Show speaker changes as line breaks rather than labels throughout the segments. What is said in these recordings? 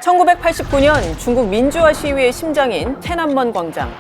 1989년 중국 민주화 시위의 심장인天安門 광장.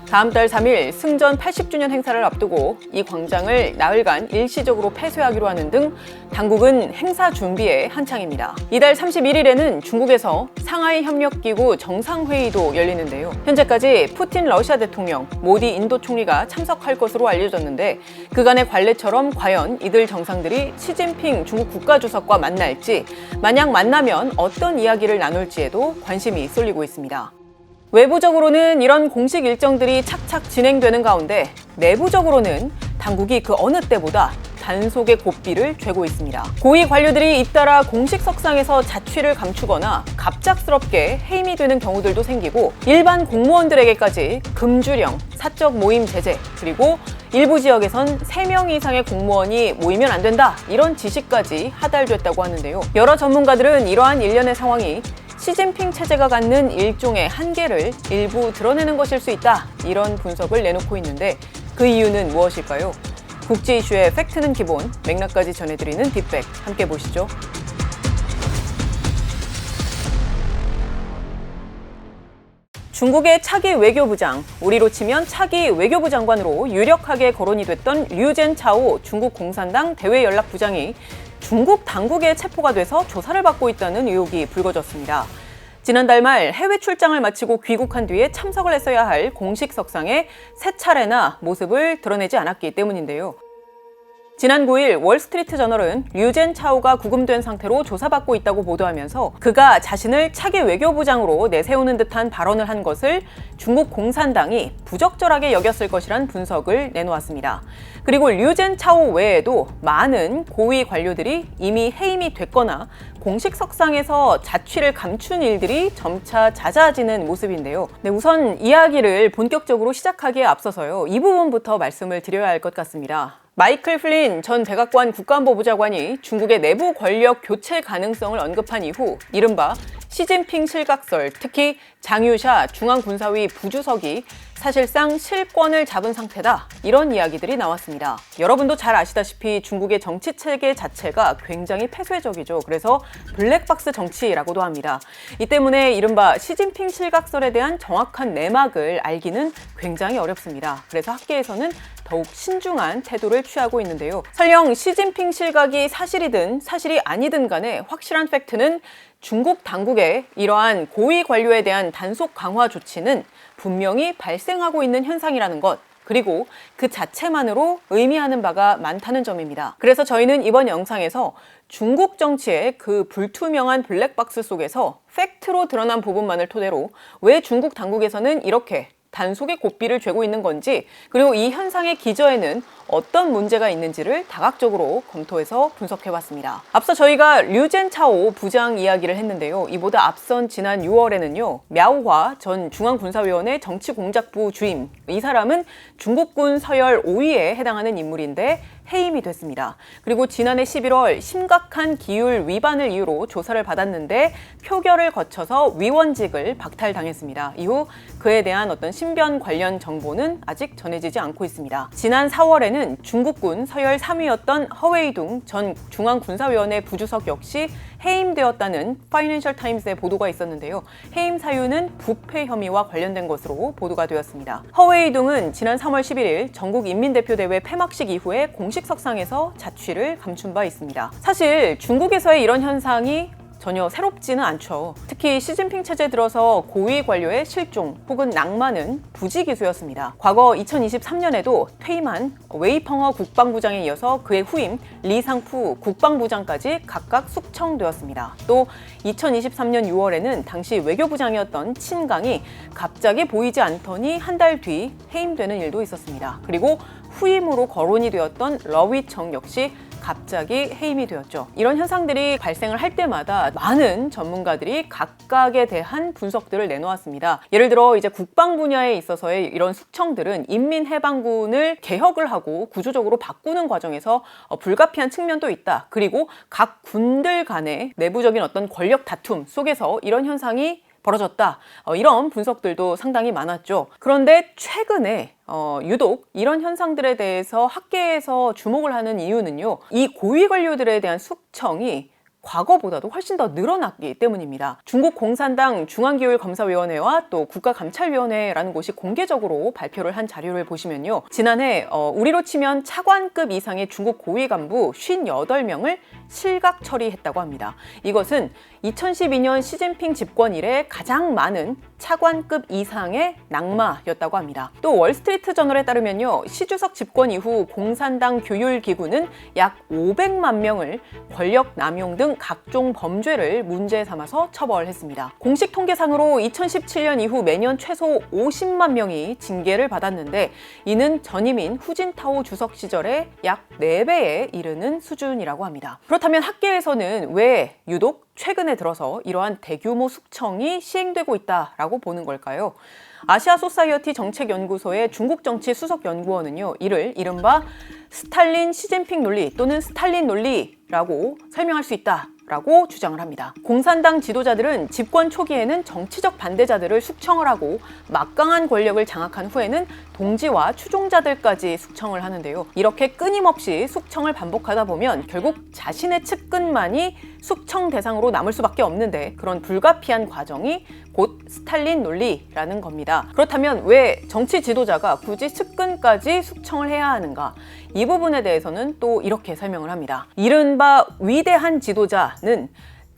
다음 달 3일 승전 80주년 행사를 앞두고 이 광장을 나흘간 일시적으로 폐쇄하기로 하는 등 당국은 행사 준비에 한창입니다. 이달 31일에는 중국에서 상하이 협력기구 정상회의도 열리는데요. 현재까지 푸틴 러시아 대통령, 모디 인도 총리가 참석할 것으로 알려졌는데 그간의 관례처럼 과연 이들 정상들이 시진핑 중국 국가주석과 만날지, 만약 만나면 어떤 이야기를 나눌지에도 관심이 쏠리고 있습니다. 외부적으로는 이런 공식 일정들이 착착 진행되는 가운데 내부적으로는 당국이 그 어느 때보다 단속의 고삐를 죄고 있습니다. 고위 관료들이 잇따라 공식 석상에서 자취를 감추거나 갑작스럽게 해임이 되는 경우들도 생기고 일반 공무원들에게까지 금주령, 사적 모임 제재, 그리고 일부 지역에선 3명 이상의 공무원이 모이면 안 된다, 이런 지시까지 하달됐다고 하는데요. 여러 전문가들은 이러한 일련의 상황이 시진핑 체제가 갖는 일종의 한계를 일부 드러내는 것일 수 있다, 이런 분석을 내놓고 있는데 그 이유는 무엇일까요? 국제 이슈의 팩트는 기본, 맥락까지 전해드리는 딥백, 함께 보시죠. 중국의 차기 외교부장, 우리로 치면 차기 외교부 장관으로 유력하게 거론이 됐던 류젠차오 중국 공산당 대외연락부장이 중국 당국에 체포가 돼서 조사를 받고 있다는 의혹이 불거졌습니다. 지난달 말 해외 출장을 마치고 귀국한 뒤에 참석을 했어야 할 공식 석상에 3차례나 모습을 드러내지 않았기 때문인데요. 지난 9일 월스트리트 저널은 류젠차오가 구금된 상태로 조사받고 있다고 보도하면서 그가 자신을 차기 외교부장으로 내세우는 듯한 발언을 한 것을 중국 공산당이 부적절하게 여겼을 것이란 분석을 내놓았습니다. 그리고 류젠차오 외에도 많은 고위 관료들이 이미 해임이 됐거나 공식 석상에서 자취를 감춘 일들이 점차 잦아지는 모습인데요. 우선 이야기를 본격적으로 시작하기에 앞서서요, 이 부분부터 말씀을 드려야 할 것 같습니다. 마이클 플린 전 백악관 국가안보부장관이 중국의 내부 권력 교체 가능성을 언급한 이후 이른바 시진핑 실각설, 특히 장유샤 중앙군사위 부주석이 사실상 실권을 잡은 상태다, 이런 이야기들이 나왔습니다. 여러분도 잘 아시다시피 중국의 정치 체계 자체가 굉장히 폐쇄적이죠. 그래서 블랙박스 정치라고도 합니다. 이 때문에 이른바 시진핑 실각설에 대한 정확한 내막을 알기는 굉장히 어렵습니다. 그래서 학계에서는 더욱 신중한 태도를 취하고 있는데요. 설령 시진핑 실각이 사실이든 사실이 아니든 간에 확실한 팩트는 중국 당국의 이러한 고위 관료에 대한 단속 강화 조치는 분명히 발생하고 있는 현상이라는 것, 그리고 그 자체만으로 의미하는 바가 많다는 점입니다. 그래서 저희는 이번 영상에서 중국 정치의 그 불투명한 블랙박스 속에서 팩트로 드러난 부분만을 토대로 왜 중국 당국에서는 이렇게 단속의 고삐를 죄고 있는 건지, 그리고 이 현상의 기저에는 어떤 문제가 있는지를 다각적으로 검토해서 분석해봤습니다. 앞서 저희가 류젠차오 부장 이야기를 했는데요. 이보다 앞선 지난 6월에는요, 랴오화 전 중앙군사위원회 정치공작부 주임, 이 사람은 중국군 서열 5위에 해당하는 인물인데 해임이 됐습니다. 그리고 지난해 11월 심각한 기율 위반을 이유로 조사를 받았는데 표결을 거쳐서 위원직을 박탈당했습니다. 이후 그에 대한 어떤 신변 관련 정보는 아직 전해지지 않고 있습니다. 지난 4월에는 중국군 서열 3위였던 허웨이둥 전 중앙군사위원회 부주석 역시 해임되었다는 파이낸셜 타임스의 보도가 있었는데요. 해임 사유는 부패 혐의와 관련된 것으로 보도가 되었습니다. 허웨이둥은 지난 3월 11일 전국인민대표대회 폐막식 이후에 공식 석상에서 자취를 감춘 바 있습니다. 사실 중국에서의 이런 현상이 전혀 새롭지는 않죠. 특히 시진핑 체제 들어서 고위 관료의 실종 혹은 낙마는 부지기수였습니다. 과거 2023년에도 퇴임한 웨이펑어 국방부장에 이어서 그의 후임 리상푸 국방부장까지 각각 숙청되었습니다. 또 2023년 6월에는 당시 외교부장이었던 친강이 갑자기 보이지 않더니 한 달 뒤 해임되는 일도 있었습니다. 그리고 후임으로 거론이 되었던 러위청 역시 갑자기 해임이 되었죠. 이런 현상들이 발생을 할 때마다 많은 전문가들이 각각에 대한 분석들을 내놓았습니다. 예를 들어 이제 국방 분야에 있어서의 이런 숙청들은 인민해방군을 개혁을 하고 구조적으로 바꾸는 과정에서 불가피한 측면도 있다. 그리고 각 군들 간의 내부적인 어떤 권력 다툼 속에서 이런 현상이 벌어졌다. 이런 분석들도 상당히 많았죠. 그런데 최근에 유독 이런 현상들에 대해서 학계에서 주목을 하는 이유는요, 이 고위 관료들에 대한 숙청이 과거보다도 훨씬 더 늘어났기 때문입니다. 중국 공산당 중앙기율검사위원회와 또 국가감찰위원회라는 곳이 공개적으로 발표를 한 자료를 보시면요. 지난해 우리로 치면 차관급 이상의 중국 고위 간부 58명을 실각 처리했다고 합니다. 이것은 2012년 시진핑 집권 이래 가장 많은 차관급 이상의 낙마였다고 합니다. 또 월스트리트 저널에 따르면요. 시 주석 집권 이후 공산당 교율기구는 약 500만 명을 권력 남용 등 각종 범죄를 문제 삼아서 처벌했습니다. 공식 통계상으로 2017년 이후 매년 최소 50만 명이 징계를 받았는데 이는 전임인 후진타오 주석 시절의 약 4배에 이르는 수준이라고 합니다. 그렇다면 학계에서는 왜 유독 최근에 들어서 이러한 대규모 숙청이 시행되고 있다라고 보는 걸까요? 아시아 소사이어티 정책연구소의 중국 정치 수석 연구원은요, 이를 이른바 스탈린 시진핑 논리 또는 스탈린 논리라고 설명할 수 있다라고 주장을 합니다. 공산당 지도자들은 집권 초기에는 정치적 반대자들을 숙청을 하고 막강한 권력을 장악한 후에는 동지와 추종자들까지 숙청을 하는데요. 이렇게 끊임없이 숙청을 반복하다 보면 결국 자신의 측근만이 숙청 대상으로 남을 수밖에 없는데 그런 불가피한 과정이 곧 스탈린 논리라는 겁니다. 그렇다면 왜 정치 지도자가 굳이 측근까지 숙청을 해야 하는가? 이 부분에 대해서는 또 이렇게 설명을 합니다. 이른바 위대한 지도자는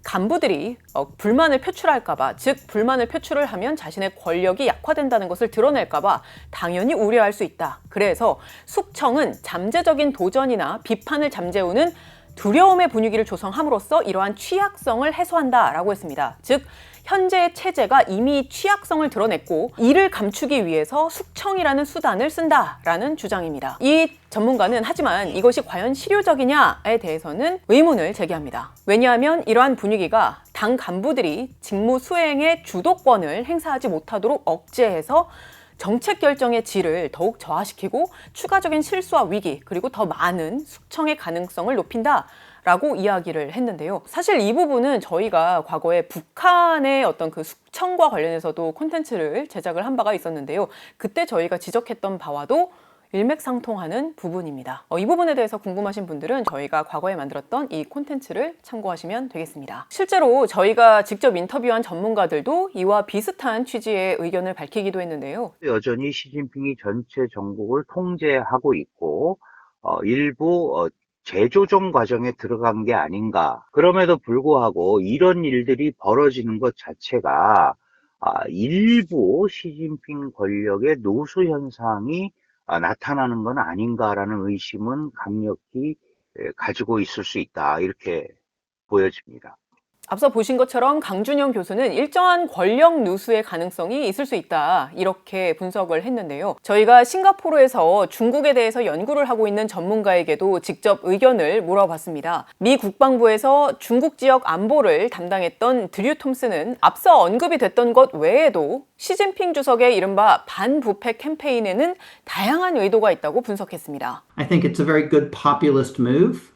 간부들이 불만을 표출할까봐, 즉 불만을 표출을 하면 자신의 권력이 약화된다는 것을 드러낼까봐 당연히 우려할 수 있다. 그래서 숙청은 잠재적인 도전이나 비판을 잠재우는 두려움의 분위기를 조성함으로써 이러한 취약성을 해소한다라고 했습니다. 즉 현재의 체제가 이미 취약성을 드러냈고 이를 감추기 위해서 숙청이라는 수단을 쓴다라는 주장입니다. 이 전문가는 하지만 이것이 과연 실효적이냐에 대해서는 의문을 제기합니다. 왜냐하면 이러한 분위기가 당 간부들이 직무 수행의 주도권을 행사하지 못하도록 억제해서 정책 결정의 질을 더욱 저하시키고 추가적인 실수와 위기 그리고 더 많은 숙청의 가능성을 높인다 라고 이야기를 했는데요. 사실 이 부분은 저희가 과거에 북한의 어떤 그 숙청과 관련해서도 콘텐츠를 제작을 한 바가 있었는데요. 그때 저희가 지적했던 바와도 일맥상통하는 부분입니다. 이 부분에 대해서 궁금하신 분들은 저희가 과거에 만들었던 이 콘텐츠를 참고하시면 되겠습니다. 실제로 저희가 직접 인터뷰한 전문가들도 이와 비슷한 취지의 의견을 밝히기도 했는데요.
여전히 시진핑이 전체 정국을 통제하고 있고 일부 재조정 과정에 들어간 게 아닌가. 그럼에도 불구하고 이런 일들이 벌어지는 것 자체가 일부 시진핑 권력의 노수 현상이 나타나는 건 아닌가라는 의심은 강력히 가지고 있을 수 있다. 이렇게 보여집니다.
앞서 보신 것처럼 강준영 교수는 일정한 권력 누수의 가능성이 있을 수 있다 이렇게 분석을 했는데요. 저희가 싱가포르에서 중국에 대해서 연구를 하고 있는 전문가에게도 직접 의견을 물어봤습니다. 미 국방부에서 중국 지역 안보를 담당했던 드류 톰슨은 앞서 언급이 됐던 것 외에도 시진핑 주석의 이른바 반부패 캠페인에는 다양한 의도가 있다고 분석했습니다.
I think it's a very good populist move.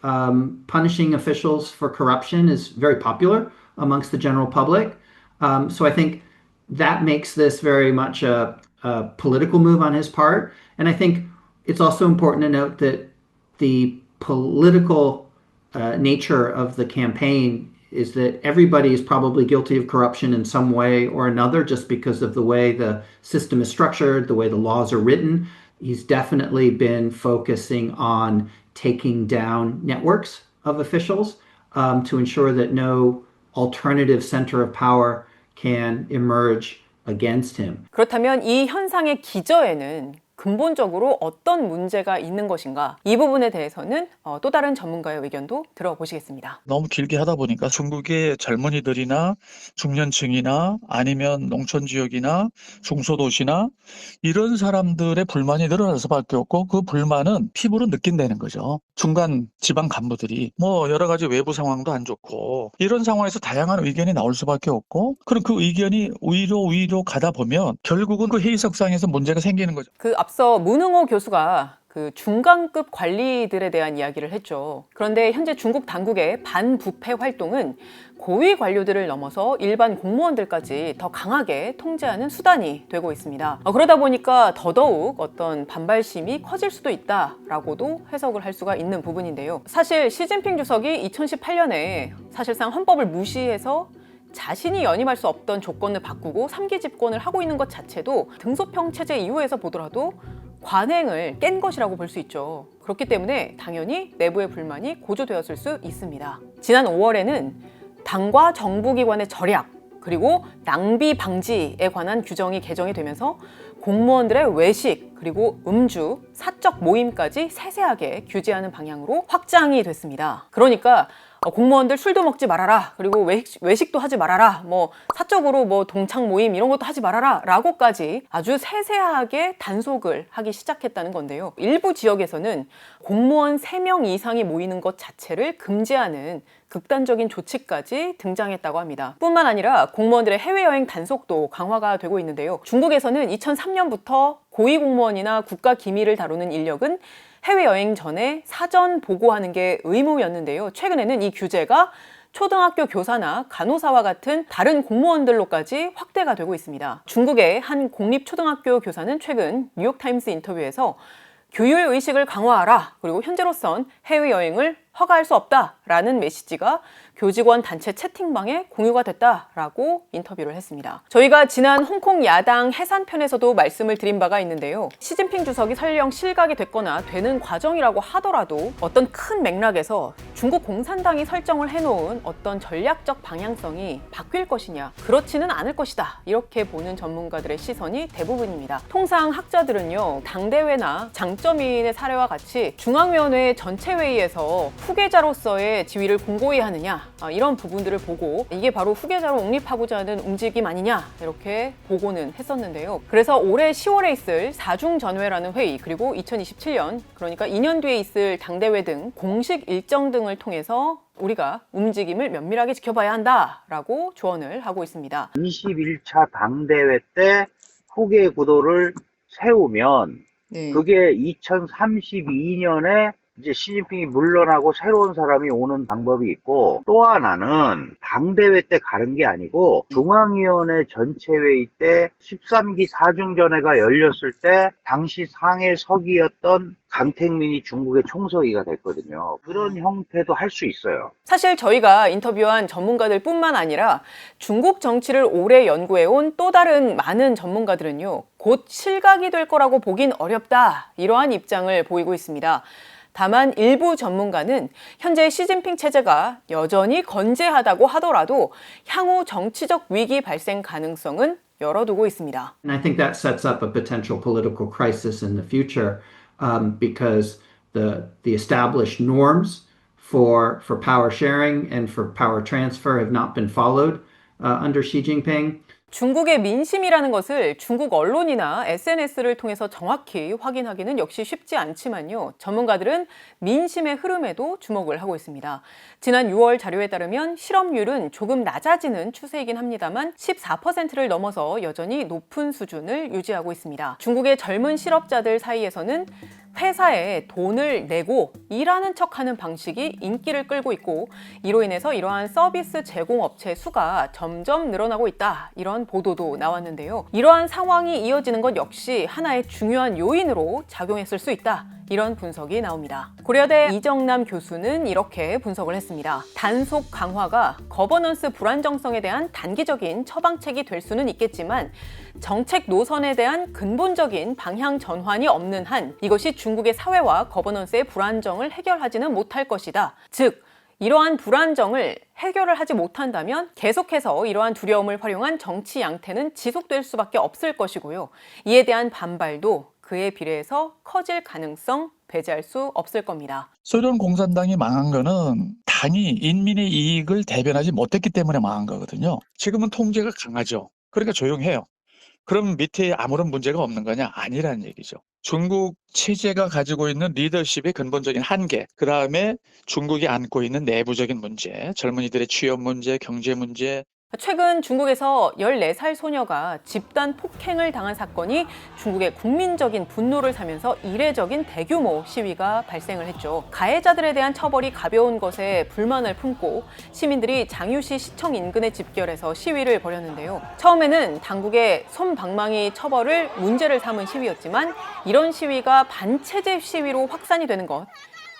Punishing officials for corruption is very popular amongst the general public. So I think that makes this very much a political move on his part. And I think it's also important to note that the political nature of the campaign is that everybody is probably guilty of corruption in some way or another just because of the way the system is structured, the way the laws are written. He's definitely been focusing on taking down networks of officials to ensure that no alternative center of power can emerge against him.
그렇다면 이 현상의 기저에는 근본적으로 어떤 문제가 있는 것인가? 이 부분에 대해서는 또 다른 전문가의 의견도 들어보시겠습니다.
너무 길게 하다 보니까 중국의 젊은이들이나 중년층이나 아니면 농촌 지역이나 중소도시나 이런 사람들의 불만이 늘어날 수밖에 없고 그 불만은 피부로 느낀다는 거죠. 중간 지방 간부들이 뭐 여러 가지 외부 상황도 안 좋고 이런 상황에서 다양한 의견이 나올 수밖에 없고 그럼 그 의견이 위로 가다 보면 결국은 그 회의석상에서 문제가 생기는 거죠.
앞서 문흥호 교수가 그 중간급 관리들에 대한 이야기를 했죠. 그런데 현재 중국 당국의 반부패 활동은 고위 관료들을 넘어서 일반 공무원들까지 더 강하게 통제하는 수단이 되고 있습니다. 그러다 보니까 더더욱 어떤 반발심이 커질 수도 있다라고도 해석을 할 수가 있는 부분인데요. 사실 시진핑 주석이 2018년에 사실상 헌법을 무시해서 자신이 연임할 수 없던 조건을 바꾸고 3기 집권을 하고 있는 것 자체도 등소평 체제 이후에서 보더라도 관행을 깬 것이라고 볼 수 있죠. 그렇기 때문에 당연히 내부의 불만이 고조되었을 수 있습니다. 지난 5월에는 당과 정부기관의 절약 그리고 낭비 방지에 관한 규정이 개정이 되면서 공무원들의 외식 그리고 음주, 사적 모임까지 세세하게 규제하는 방향으로 확장이 됐습니다. 그러니까 공무원들 술도 먹지 말아라, 그리고 외식도 하지 말아라, 사적으로 동창 모임 이런 것도 하지 말아라 라고까지 아주 세세하게 단속을 하기 시작했다는 건데요. 일부 지역에서는 공무원 3명 이상이 모이는 것 자체를 금지하는 극단적인 조치까지 등장했다고 합니다. 뿐만 아니라 공무원들의 해외여행 단속도 강화가 되고 있는데요. 중국에서는 2003년부터 고위공무원이나 국가기밀을 다루는 인력은 해외여행 전에 사전 보고하는 게 의무였는데요. 최근에는 이 규제가 초등학교 교사나 간호사와 같은 다른 공무원들로까지 확대가 되고 있습니다. 중국의 한 공립초등학교 교사는 최근 뉴욕타임스 인터뷰에서 교율 의식을 강화하라, 그리고 현재로선 해외여행을 허가할 수 없다라는 메시지가 교직원 단체 채팅방에 공유가 됐다라고 인터뷰를 했습니다. 저희가 지난 홍콩 야당 해산편에서도 말씀을 드린 바가 있는데요. 시진핑 주석이 설령 실각이 됐거나 되는 과정이라고 하더라도 어떤 큰 맥락에서 중국 공산당이 설정을 해놓은 어떤 전략적 방향성이 바뀔 것이냐, 그렇지는 않을 것이다, 이렇게 보는 전문가들의 시선이 대부분입니다. 통상 학자들은요, 당대회나 장점인의 사례와 같이 중앙위원회 전체회의에서 후계자로서의 지위를 공고히 하느냐, 이런 부분들을 보고 이게 바로 후계자로 옹립하고자 하는 움직임 아니냐, 이렇게 보고는 했었는데요. 그래서 올해 10월에 있을 사중전회라는 회의, 그리고 2027년, 그러니까 2년 뒤에 있을 당대회 등 공식 일정 등을 통해서 우리가 움직임을 면밀하게 지켜봐야 한다라고 조언을 하고 있습니다.
21차 당대회 때 후계 구도를 세우면 그게 2032년에 이제 시진핑이 물러나고 새로운 사람이 오는 방법이 있고, 또 하나는 당대회 때 가는 게 아니고 중앙위원회 전체회의 때 13기 사중전회가 열렸을 때 당시 상해석이었던 강택민이 중국의 총서기가 됐거든요. 그런 형태도 할 수 있어요.
사실 저희가 인터뷰한 전문가들 뿐만 아니라 중국 정치를 오래 연구해온 또 다른 많은 전문가들은요, 곧 실각이 될 거라고 보긴 어렵다, 이러한 입장을 보이고 있습니다. 다만 일부 전문가는 현재 시진핑 체제가 여전히 건재하다고 하더라도 향후 정치적 위기 발생 가능성은 열어두고 있습니다.
And I think that sets up a potential political crisis in the future because the established norms for power sharing and for power transfer have not been followed under Xi Jinping.
중국의 민심이라는 것을 중국 언론이나 SNS를 통해서 정확히 확인하기는 역시 쉽지 않지만요. 전문가들은 민심의 흐름에도 주목을 하고 있습니다. 지난 6월 자료에 따르면 실업률은 조금 낮아지는 추세이긴 합니다만 14%를 넘어서 여전히 높은 수준을 유지하고 있습니다. 중국의 젊은 실업자들 사이에서는 회사에 돈을 내고 일하는 척하는 방식이 인기를 끌고 있고, 이로 인해서 이러한 서비스 제공업체 수가 점점 늘어나고 있다, 이런 보도도 나왔는데요. 이러한 상황이 이어지는 것 역시 하나의 중요한 요인으로 작용했을 수 있다, 이런 분석이 나옵니다. 고려대 이정남 교수는 이렇게 분석을 했습니다. 단속 강화가 거버넌스 불안정성에 대한 단기적인 처방책이 될 수는 있겠지만 정책 노선에 대한 근본적인 방향 전환이 없는 한 이것이 중국의 사회와 거버넌스의 불안정을 해결하지는 못할 것이다. 즉, 이러한 불안정을 해결을 하지 못한다면 계속해서 이러한 두려움을 활용한 정치 양태는 지속될 수밖에 없을 것이고요. 이에 대한 반발도 그에 비례해서 커질 가능성 배제할 수 없을 겁니다.
소련 공산당이 망한 거는 당이 인민의 이익을 대변하지 못했기 때문에 망한 거거든요. 지금은 통제가 강하죠. 그러니까 조용해요. 그럼 밑에 아무런 문제가 없는 거냐? 아니라는 얘기죠. 중국 체제가 가지고 있는 리더십의 근본적인 한계, 그 다음에 중국이 안고 있는 내부적인 문제, 젊은이들의 취업 문제, 경제 문제,
최근 중국에서 14살 소녀가 집단 폭행을 당한 사건이 중국의 국민적인 분노를 사면서 이례적인 대규모 시위가 발생을 했죠. 가해자들에 대한 처벌이 가벼운 것에 불만을 품고 시민들이 장유시 시청 인근에 집결해서 시위를 벌였는데요. 처음에는 당국의 솜방망이 처벌을 문제를 삼은 시위였지만 이런 시위가 반체제 시위로 확산이 되는 것,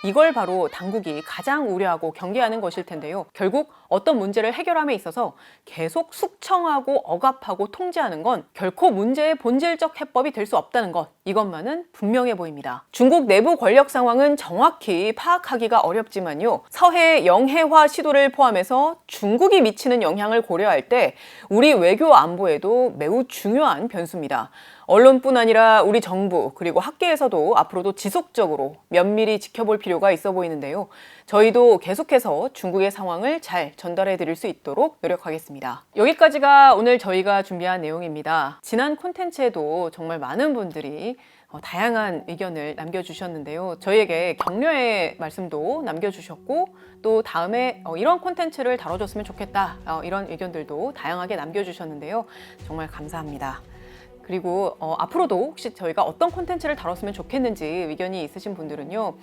이걸 바로 당국이 가장 우려하고 경계하는 것일 텐데요. 결국 어떤 문제를 해결함에 있어서 계속 숙청하고 억압하고 통제하는 건 결코 문제의 본질적 해법이 될 수 없다는 것, 이것만은 분명해 보입니다. 중국 내부 권력 상황은 정확히 파악하기가 어렵지만요. 서해의 영해화 시도를 포함해서 중국이 미치는 영향을 고려할 때 우리 외교 안보에도 매우 중요한 변수입니다. 언론뿐 아니라 우리 정부 그리고 학계에서도 앞으로도 지속적으로 면밀히 지켜볼 필요가 있어 보이는데요. 저희도 계속해서 중국의 상황을 잘 전달해 드릴 수 있도록 노력하겠습니다. 여기까지가 오늘 저희가 준비한 내용입니다. 지난 콘텐츠에도 정말 많은 분들이 다양한 의견을 남겨주셨는데요. 저희에게 격려의 말씀도 남겨주셨고 또 다음에 이런 콘텐츠를 다뤄줬으면 좋겠다, 이런 의견들도 다양하게 남겨주셨는데요. 정말 감사합니다. 그리고 앞으로도 혹시 저희가 어떤 콘텐츠를 다뤘으면 좋겠는지 의견이 있으신 분들은요,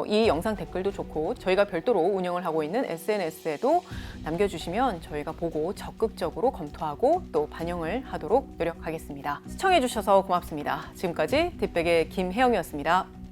이 영상 댓글도 좋고 저희가 별도로 운영을 하고 있는 SNS에도 남겨주시면 저희가 보고 적극적으로 검토하고 또 반영을 하도록 노력하겠습니다. 시청해주셔서 고맙습니다. 지금까지 뒷백의 김혜영이었습니다.